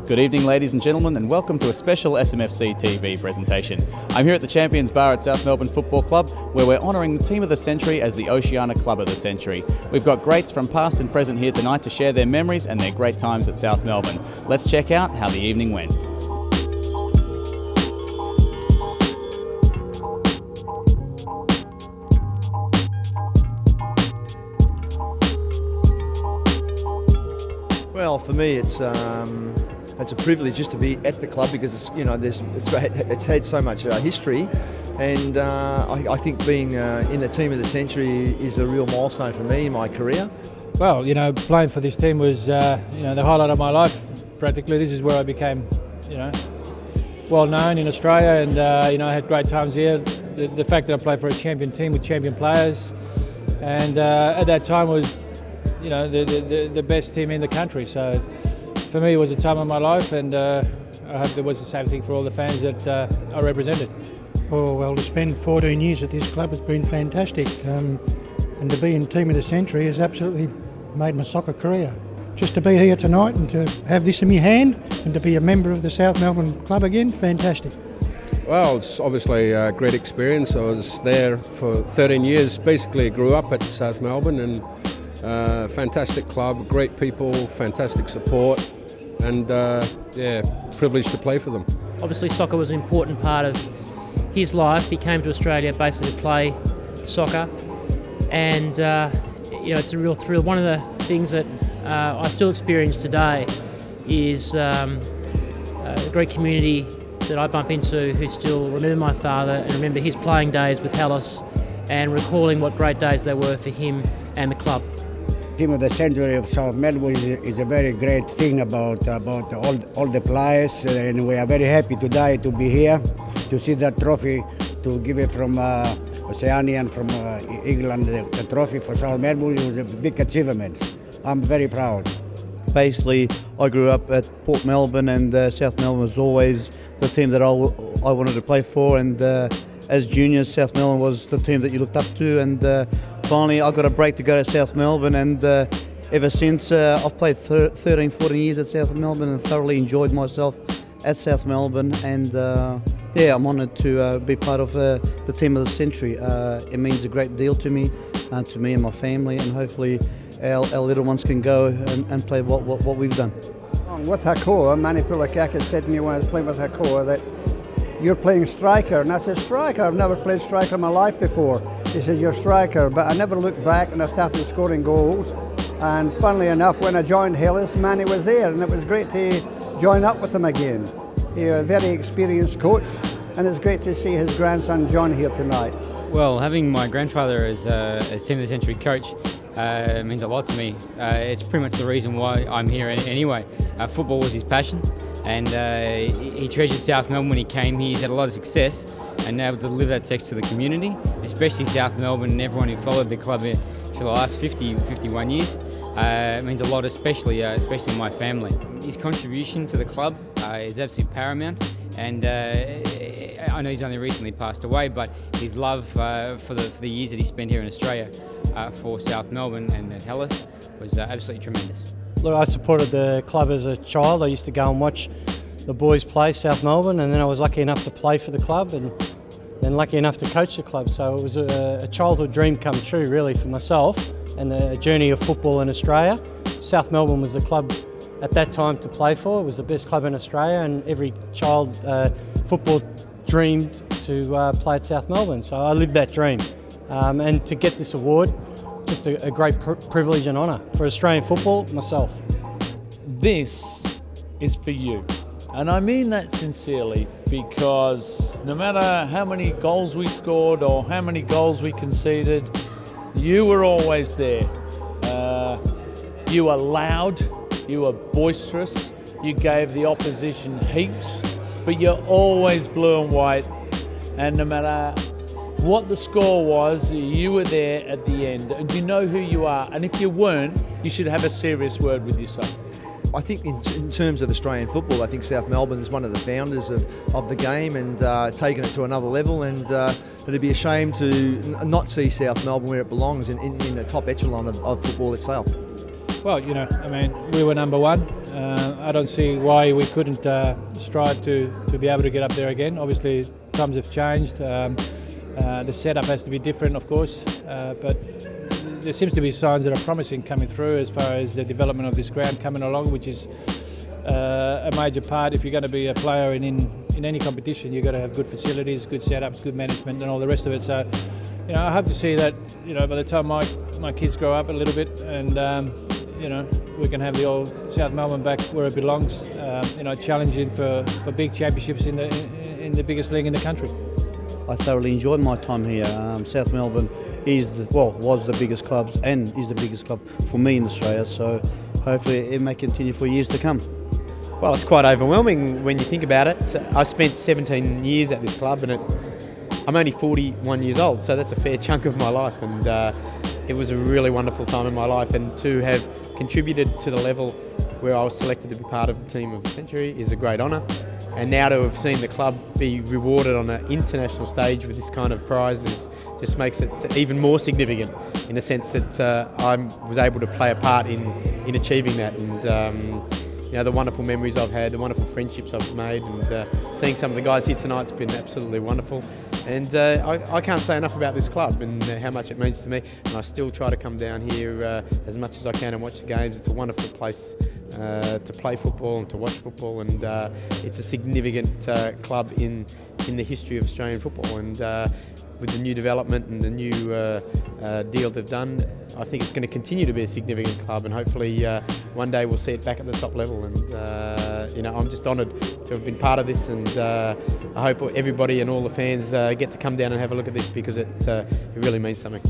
Good evening, ladies and gentlemen, and welcome to a special smfcTV presentation. I'm here at the Champions Bar at South Melbourne Football Club, where we're honouring the team of the century as the Oceania Club of the Century. We've got greats from past and present here tonight to share their memories and their great times at South Melbourne. Let's check out how the evening went. Well, for me, it's a privilege just to be at the club because it's had so much history, and I think being in the team of the century is a real milestone for me in my career. Well, playing for this team was the highlight of my life. Practically, this is where I became well known in Australia, and I had great times here. The fact that I played for a champion team with champion players, and at that time was the best team in the country. So for me, it was a time of my life, and I hope there was the same thing for all the fans that I represented. Oh, well, to spend 14 years at this club has been fantastic, and to be in Team of the Century has absolutely made my soccer career. Just to be here tonight and to have this in my hand and to be a member of the South Melbourne club again, fantastic. Well, it's obviously a great experience. I was there for 13 years, basically grew up at South Melbourne, and fantastic club, great people, fantastic support, and privileged to play for them. Obviously soccer was an important part of his life. He came to Australia basically to play soccer, and it's a real thrill. One of the things that I still experience today is a great community that I bump into who still remember my father and remember his playing days with Hellas and recalling what great days they were for him and the club. Team of the Century of South Melbourne is a very great thing about all the players, and we are very happy today to be here to see that trophy, to give it from Oceania and from England, the trophy for South Melbourne. It was a big achievement. I'm very proud. Basically, I grew up at Port Melbourne, and South Melbourne was always the team that I wanted to play for, and as juniors, South Melbourne was the team that you looked up to, and finally I got a break to go to South Melbourne, and ever since I've played 13, 14 years at South Melbourne and thoroughly enjoyed myself at South Melbourne, and I'm honoured to be part of the team of the century. It means a great deal to me and my family, and hopefully our little ones can go and play what we've done. With Hakoa, Manny Pulakaka said to me when I was playing with Hakoa that you're playing striker, and I said, striker? I've never played striker in my life before. He said, you're striker, but I never looked back, and I started scoring goals, and funnily enough, when I joined Hellas, Manny was there, and it was great to join up with him again. He's a very experienced coach, and it's great to see his grandson John here tonight. Well, having my grandfather as Team of the Century coach means a lot to me. It's pretty much the reason why I'm here anyway. Football was his passion, and he treasured South Melbourne when he came here. He's had a lot of success and able to deliver that success to the community, especially South Melbourne and everyone who followed the club for the last 51 years. It means a lot, especially my family. His contribution to the club is absolutely paramount, and I know he's only recently passed away, but his love for the years that he spent here in Australia for South Melbourne and at Hellas was absolutely tremendous. Look, I supported the club as a child. I used to go and watch the boys play South Melbourne, and then I was lucky enough to play for the club, and then lucky enough to coach the club. So it was a childhood dream come true, really, for myself and the journey of football in Australia. South Melbourne was the club at that time to play for. It was the best club in Australia, and every child football dreamed to play at South Melbourne. So I lived that dream, and to get this award, just a great privilege and honour for Australian football, myself. This is for you, and I mean that sincerely, because no matter how many goals we scored or how many goals we conceded, you were always there. You were loud, you were boisterous, you gave the opposition heaps, but you're always blue and white, and no matter what the score was, you were there at the end, and you know who you are, and if you weren't, you should have a serious word with yourself. I think in terms of Australian football, I think South Melbourne is one of the founders of the game, and taken it to another level, and it'd be a shame to not see South Melbourne where it belongs in the top echelon of football itself. Well, I mean, we were number one. I don't see why we couldn't strive to be able to get up there again. Obviously, times have changed. The setup has to be different, of course, but there seems to be signs that are promising coming through as far as the development of this ground coming along, which is a major part. If you're going to be a player in any competition, you've got to have good facilities, good setups, good management, and all the rest of it. So, you know, I hope to see that, you know, by the time my kids grow up a little bit, and you know, we can have the old South Melbourne back where it belongs. You know, challenging for big championships in the biggest league in the country. I thoroughly enjoyed my time here. South Melbourne was the biggest club and is the biggest club for me in Australia, so hopefully it may continue for years to come. Well, it's quite overwhelming when you think about it. I spent 17 years at this club, and I'm only 41 years old, so that's a fair chunk of my life, and it was a really wonderful time in my life, and to have contributed to the level where I was selected to be part of the team of the century is a great honour. And now to have seen the club be rewarded on an international stage with this kind of prize just makes it even more significant, in the sense that I was able to play a part in achieving that. And you know, the wonderful memories I've had, the wonderful friendships I've made, and seeing some of the guys here tonight's been absolutely wonderful. And I can't say enough about this club and how much it means to me. And I still try to come down here as much as I can and watch the games. It's a wonderful place to play football and to watch football, and it's a significant club in the history of Australian football. And with the new development and the new deal they've done, I think it's going to continue to be a significant club, and hopefully one day we'll see it back at the top level. And you know, I'm just honoured to have been part of this, and I hope everybody and all the fans get to come down and have a look at this, because it really means something.